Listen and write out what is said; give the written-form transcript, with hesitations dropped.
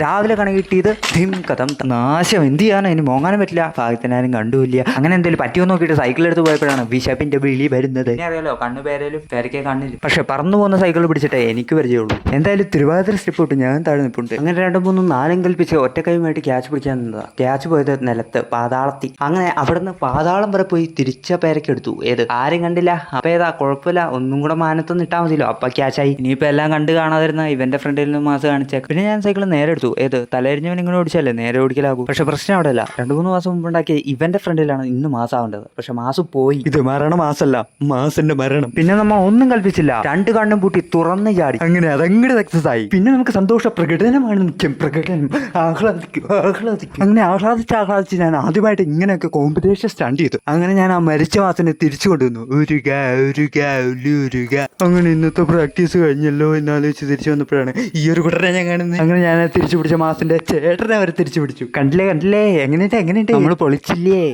രാവിലെ കണ കിട്ടിയത് ധിം കഥം നാശം. എന്ത് ചെയ്യാനോ ഇനി മോങ്ങാനും പറ്റില്ല, ഭാഗ്യത്തിനാരും കണ്ടുമില്ല. അങ്ങനെ എന്തെങ്കിലും പറ്റിയോ നോക്കിയിട്ട് സൈക്കിൾ എടുത്ത് പോയപ്പോഴാണ് വിശപ്പിന്റെ വിളി വരുന്നത്. ഇനി അറിയാലോ, കണ്ണു പേരേലും പേരക്കെ കണ്ണില്ല. പക്ഷെ പറന്നു പോകുന്ന സൈക്കിൾ പിടിച്ചിട്ടേ എനിക്ക് പരിചയമുള്ളൂ. എന്തായാലും തിരുവാതിര സ്റ്റെപ്പ് ഇട്ട് ഞാൻ താഴെ നിൽപ്പുണ്ട്. അങ്ങനെ 2 3 4 കൽപ്പിച്ച് ഒറ്റക്കൈയുമായിട്ട് ക്യാച്ച് പിടിക്കാൻ നിന്നതാ. ക്യാച്ച് പോയത് നിലത്ത് പാതാളത്തി. അങ്ങനെ അവിടുന്ന് പാതാളം വരെ പോയി തിരിച്ച പേരൊക്കെ എടുത്തു. ഏത് ആരും കണ്ടില്ല. അപ്പൊ ഏതാ കുഴപ്പമില്ല, ഒന്നും കൂടെ മാനത്തൊന്ന് ഇട്ടാൽ മതിയല്ലോ. അപ്പൊ ക്യാച്ചായി. ഇനിയിപ്പോ എല്ലാം കണ്ട് കാണാതിരുന്ന ഇവന്റെ ഫ്രണ്ടിൽ നിന്ന് മാസം കാണിച്ചേക്ക്. പിന്നെ ഞാൻ സൈക്കിൾ നേരെ എടുത്തു. ഏത് തലയിരിഞ്ഞവൻ ഇങ്ങനെ ഓടിച്ചല്ലേ നേരെ ഓടിക്കലാകും. പക്ഷെ പ്രശ്നം അവിടെ അല്ല. 2 3 മാസം മുമ്പ് ഉണ്ടാക്കിയ ഇവന്റെ ഫ്രണ്ടിലാണ് ഇന്ന് മാസം ആവേണ്ടത്. പക്ഷെ മാസം പോയി. ഇത് മരണ മാസല്ല, മാസന്റെ മരണം. പിന്നെ നമ്മ ഒന്നും കൽപ്പിച്ചില്ല, 2 കണ്ണും പൂട്ടി തുറന്ന് ചാടി. അങ്ങനെ അതങ്ങടെ സക്സസ് ആയി. പിന്നെ നമുക്ക് സന്തോഷ പ്രകടനമാണ് മുഖ്യം. പ്രകടനം ആഹ്ലാദിക്കും. അങ്ങനെ ആഹ്ലാദിച്ച് ഞാൻ ആദ്യമായിട്ട് ഇങ്ങനെയൊക്കെ കോമ്പറ്റീഷൻ സ്റ്റാൻഡ് ചെയ്തു. അങ്ങനെ ഞാൻ ആ മരിച്ച മാസനെ തിരിച്ചു കൊണ്ടുവന്നു. അങ്ങനെ ഇന്നത്തെ പ്രാക്ടീസ് കഴിഞ്ഞല്ലോ എന്നാലോചിച്ച് തിരിച്ചു വന്നപ്പോഴാണ് ഈ ഒരു കുട്ടനെ ഞാൻ കാണുന്നത്. അങ്ങനെ ഞാൻ തിരിച്ചു പിടിച്ച മാസിന്റെ ചേട്ടനെ അവരെ തിരിച്ചു പിടിച്ചു. കണ്ടില്ലേ എങ്ങനെയുണ്ട് നമ്മൾ പൊളിച്ചില്ലേ.